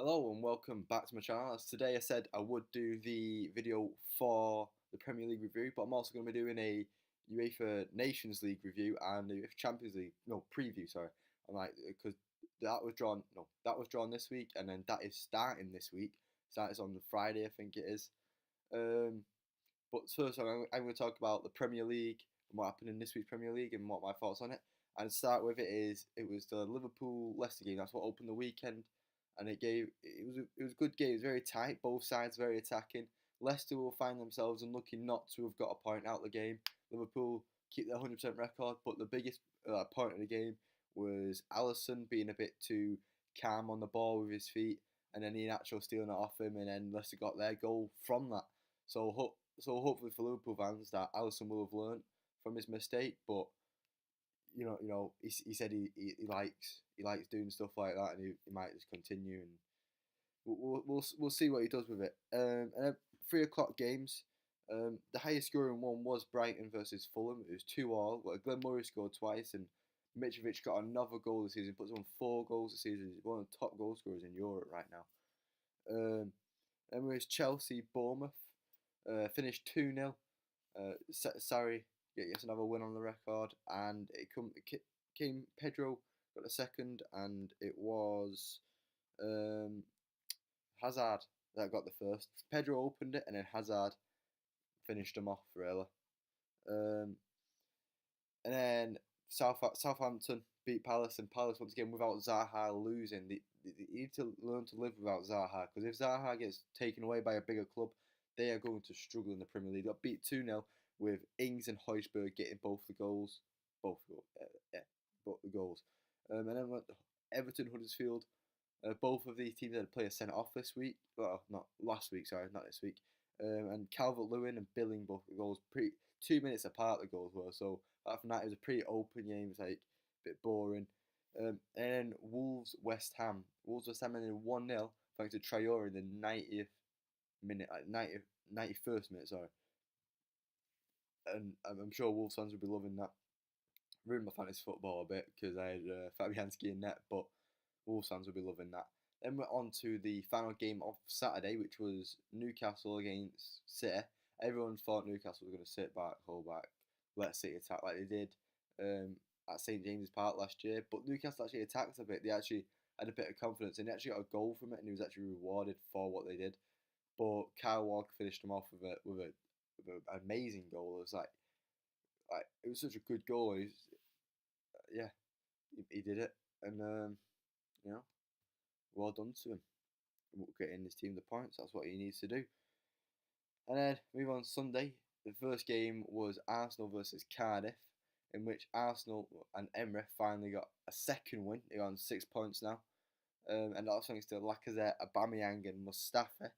Hello and welcome back to my channel. As today I said I would do the video for the Premier League review, but I'm also going to be doing a UEFA Nations League review and a UEFA Champions League preview. Sorry, I'm like because that was drawn this week, and then that is starting this week. Starts on the Friday, I think it is. Um, but first, I'm going to talk about the Premier League and what happened in this week's Premier League and what my thoughts on it. And to start with, it was the Liverpool Leicester game. That's what opened the weekend, and it was a good game. It was very tight. Both sides very attacking. Leicester will find themselves unlucky not to have got a point out of the game. Liverpool keep their 100% record, but the biggest point of the game was Alisson being a bit too calm on the ball with his feet, and then Iheanacho stealing it off him, and then Leicester got their goal from that. So hopefully for Liverpool fans that Alisson will have learned from his mistake. But he said he likes doing stuff like that, and he might just continue, and we'll see what he does with it. And then 3 o'clock games. The highest scoring one was Brighton versus Fulham. It was 2-2. But Glenn Murray scored twice, and Mitrovic got another goal this season. Puts on 4 goals this season. He's one of the top goal scorers in Europe right now. Then was Chelsea Bournemouth. Finished 2-0. Sorry, gets another win on the record, and it came Pedro got the second, and it was Hazard that got the first. Pedro opened it, and then Hazard finished them off really. And then Southampton beat Palace, and Palace once again without Zaha losing. They need to learn to live without Zaha, because if Zaha gets taken away by a bigger club, they are going to struggle in the Premier League. Got beat 2-0 with Ings and Højbjerg getting both the goals. Both the goals. And then went Everton, Huddersfield. Both of these teams had a player sent off this week. Well, not last week, sorry, not this week. And Calvert-Lewin and Billing both the goals. 2 minutes apart the goals were. So apart from that, it was a pretty open game. It was like a bit boring. And then West Ham ended 1-0 thanks to Traore in the 90th minute, 91st minute, sorry. And I'm sure Wolves fans will be loving that. Ruined my fantasy football a bit because I had Fabianski in net, but Wolves fans will be loving that. Then we're on to the final game of Saturday, which was Newcastle against City. Everyone thought Newcastle was going to sit back, hold back, let City attack like they did at St James's Park last year. But Newcastle actually attacked a bit. They actually had a bit of confidence, and they actually got a goal from it, and he was actually rewarded for what they did. But Kyle Walker finished them off with an amazing goal. It was like it was such a good goal. Yeah, he did it, and you know, well done to him. Getting his team the points, that's what he needs to do. And then move on Sunday. The first game was Arsenal versus Cardiff, in which Arsenal and Emre finally got a second win. They're on 6 points now, and that's thanks to Lacazette, Aubameyang, and Mustafi.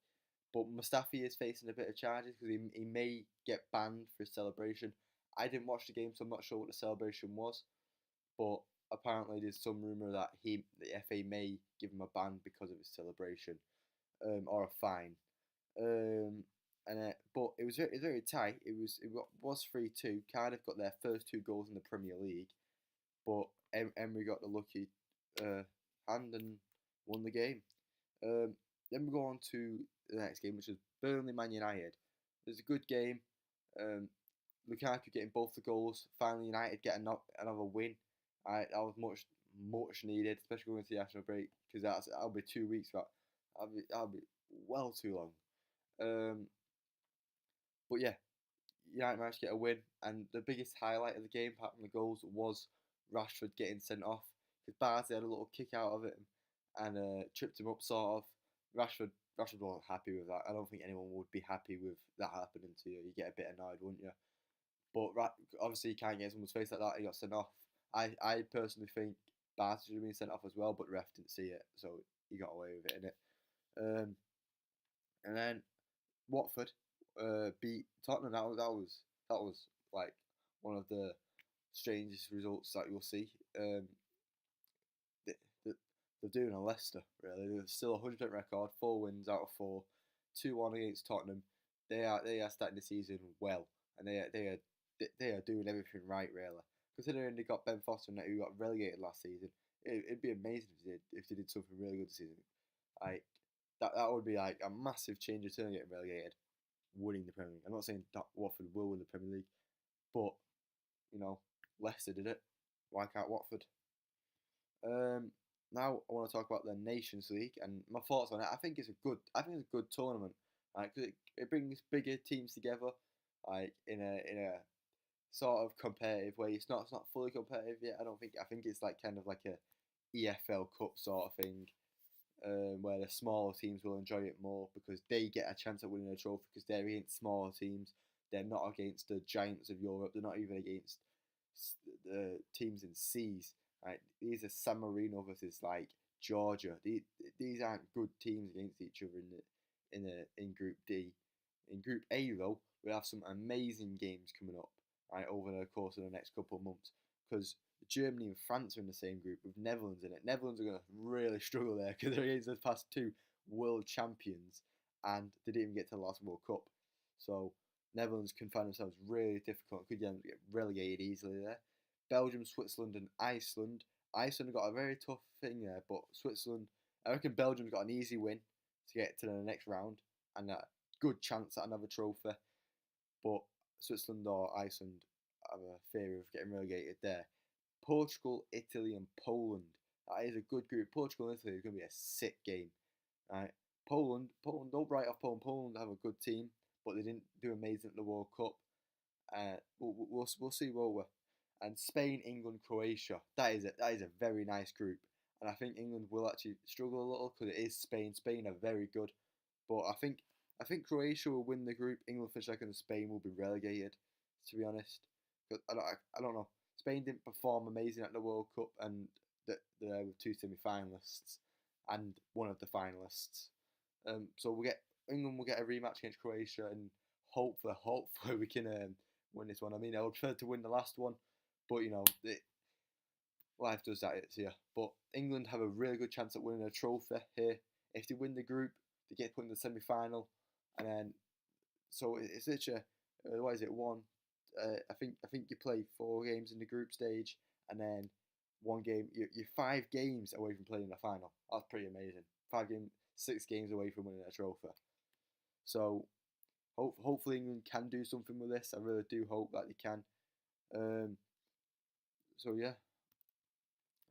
But Mustafi is facing a bit of charges because he may get banned for his celebration. I didn't watch the game, so I'm not sure what the celebration was. But apparently, there's some rumour that the FA may give him a ban because of his celebration, or a fine. But it was very tight. It was 3-2. Cardiff got their first 2 goals in the Premier League, but Emery got the lucky hand and won the game. Then we go on to the next game, which was Burnley Man United. It was a good game. Lukaku getting both the goals. Finally, United get another win. That was much needed, especially going to the national break, because that'll be 2 weeks. That'll be well too long. But yeah, United managed to get a win, and the biggest highlight of the game, apart from the goals, was Rashford getting sent off, because Barty had a little kick out of it and tripped him up sort of. Rashford wasn't happy with that. I don't think anyone would be happy with that happening to you. You get a bit annoyed, wouldn't you? But obviously you can't get in someone's face like that. He got sent off. I personally think Barty should have been sent off as well, but the ref didn't see it, so he got away with it, innit? And then Watford beat Tottenham. That was like one of the strangest results that you'll see. They're doing a Leicester really. They're still a 100% record, 4 wins out of 4, 2-1 against Tottenham. They are starting the season well, and they are doing everything right really. Considering they got Ben Foster who got relegated last season, it'd be amazing if they did something really good this season. Like that would be like a massive change of turn getting relegated, winning the Premier League. I'm not saying that Watford will win the Premier League, but you know, Leicester did it. Why can't Watford? Um, Now I want to talk about the Nations League and my thoughts on it. I think it's a good tournament. Like 'cause it brings bigger teams together, like in a sort of competitive way. It's not fully competitive yet. I don't think. I think it's like kind of like a EFL Cup sort of thing, where the smaller teams will enjoy it more because they get a chance at winning a trophy because they're against smaller teams. They're not against the giants of Europe. They're not even against the teams in C's. Right? These are San Marino versus like Georgia. These aren't good teams against each other in Group D. In Group A though, we have some amazing games coming up right over the course of the next couple of months because Germany and France are in the same group with Netherlands in it. Netherlands are going to really struggle there because they're against the past two world champions and they didn't even get to the last World Cup. So Netherlands can find themselves really difficult. Could get relegated easily there. Belgium, Switzerland, and Iceland. Iceland got a very tough thing there, but Switzerland, I reckon Belgium's got an easy win to get to the next round and a good chance at another trophy. But Switzerland or Iceland have a theory of getting relegated there. Portugal, Italy, and Poland. That is a good group. Portugal and Italy is going to be a sick game. Right? Poland, don't write off Poland. Poland have a good team, but they didn't do amazing at the World Cup. We'll see, won't we? And Spain, England, Croatia. That is a very nice group. And I think England will actually struggle a little because it is Spain. Spain are very good, but I think Croatia will win the group. England for second, and Spain will be relegated. To be honest, I don't know. Spain didn't perform amazing at the World Cup, and they're with two semi-finalists and one of the finalists. So we get England will get a rematch against Croatia, and hopefully we can win this one. I mean, I would prefer to win the last one, but you know, life does that to you. But England have a really good chance at winning a trophy here. If they win the group, they get put in the semi-final, and then so it's such a what is it one? I think you play 4 games in the group stage, and then one game. You're 5 games away from playing the final. That's pretty amazing. 6 games away from winning a trophy. So hopefully England can do something with this. I really do hope that they can. Um, so yeah.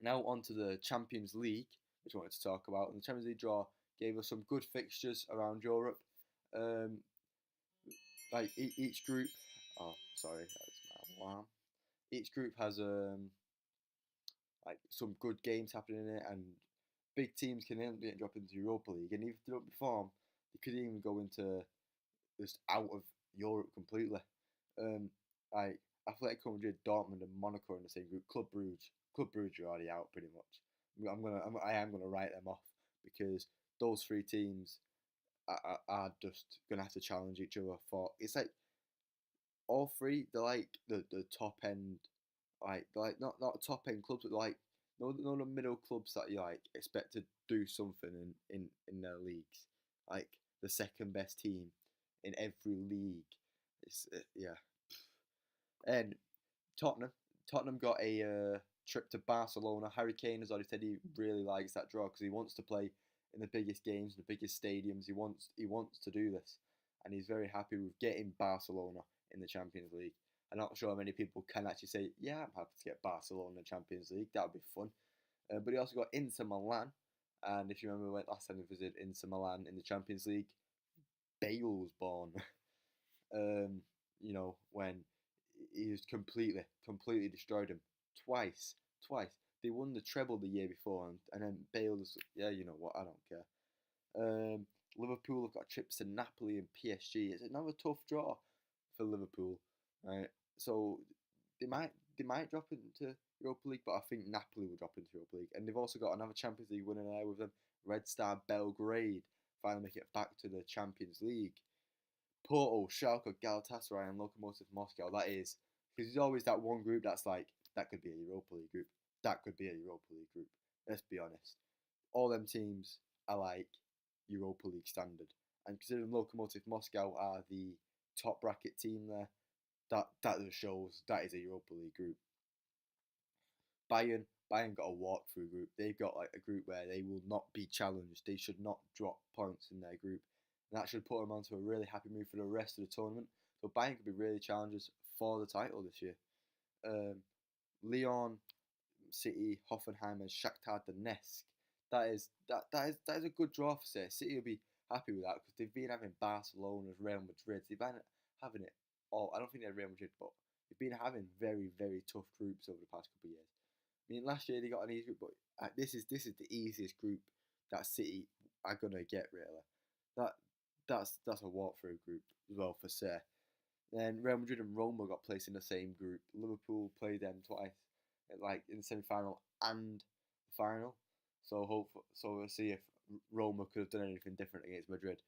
Now on to the Champions League, which I wanted to talk about. And the Champions League draw gave us some good fixtures around Europe. Um, like each group. Oh, sorry, that's my alarm. Each group has like some good games happening in it, and big teams can end up dropping into Europa League, and if they don't perform, they could even go into just out of Europe completely. Um, like Atletico Madrid, Dortmund, and Monaco are in the same group. Club Brugge are already out pretty much. I am gonna write them off because those 3 teams are just gonna have to challenge each other for. It's like all 3. They're like the top end, like they're like not top end clubs, but like no the middle clubs that you like expect to do something in their leagues. Like the second best team in every league. It's yeah. And Tottenham. Tottenham got a trip to Barcelona. Harry Kane has already said he really likes that draw because he wants to play in the biggest games, the biggest stadiums. He wants to do this, and he's very happy with getting Barcelona in the Champions League. I'm not sure how many people can actually say, "Yeah, I'm happy to get Barcelona in the Champions League. That would be fun." But he also got Inter Milan, and if you remember when last time he visited Inter Milan in the Champions League, Bale was born. um, you know, when he was completely destroyed him twice. They won the treble the year before, and then Bale was, yeah, you know what, I don't care. Liverpool have got trips to Napoli and PSG. It's another tough draw for Liverpool, right? So they might drop into Europa League, but I think Napoli will drop into Europa League, and they've also got another Champions League winner there with them, Red Star Belgrade, finally make it back to the Champions League. Porto, Schalke, Galatasaray, and Lokomotiv Moscow. That is because there's always that one group that's like that could be a Europa League group. That could be a Europa League group. Let's be honest. All them teams are like Europa League standard, and considering Lokomotiv Moscow are the top bracket team there, that just shows that is a Europa League group. Bayern, Bayern got a walkthrough group. They've got like a group where they will not be challenged. They should not drop points in their group, and that should put them onto a really happy mood for the rest of the tournament. So Bayern could be really challengers for the title this year. Um, Lyon, City, Hoffenheim, and Shakhtar Donetsk. That is a good draw for City. City will be happy with that because they've been having Barcelona's, Real Madrid. They've been having it all. I don't think they had Real Madrid, but they've been having very tough groups over the past couple of years. I mean, last year they got an easy group, but this is the easiest group that City are gonna get really. That that's a walkthrough group as well for City. Then Real Madrid and Roma got placed in the same group. Liverpool played them twice, like in the semi-final and the final. So we'll see if Roma could have done anything different against Madrid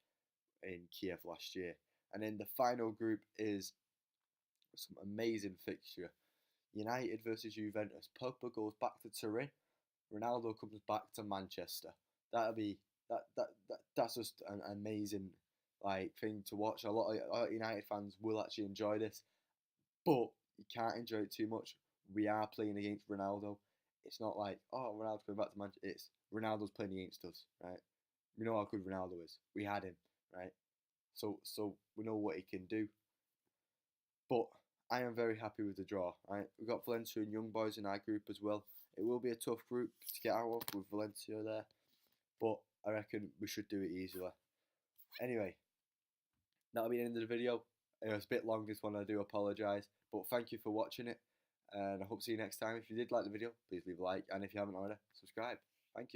in Kiev last year. And then the final group is some amazing fixture. United versus Juventus. Pogba goes back to Turin. Ronaldo comes back to Manchester. That'll be that's just an amazing thing to watch. A lot of United fans will actually enjoy this, but you can't enjoy it too much. We are playing against Ronaldo. It's not like, oh, Ronaldo's going back to Manchester. It's Ronaldo's playing against us, right? We know how good Ronaldo is. We had him, right? So we know what he can do. But I am very happy with the draw, right? We've got Valencia and Young Boys in our group as well. It will be a tough group to get out of with Valencia there, but I reckon we should do it easily. Anyway, that'll be the end of the video. It was a bit long this one, I do apologise, but thank you for watching it, and I hope to see you next time. If you did like the video, please leave a like, and if you haven't already, subscribe. Thank you.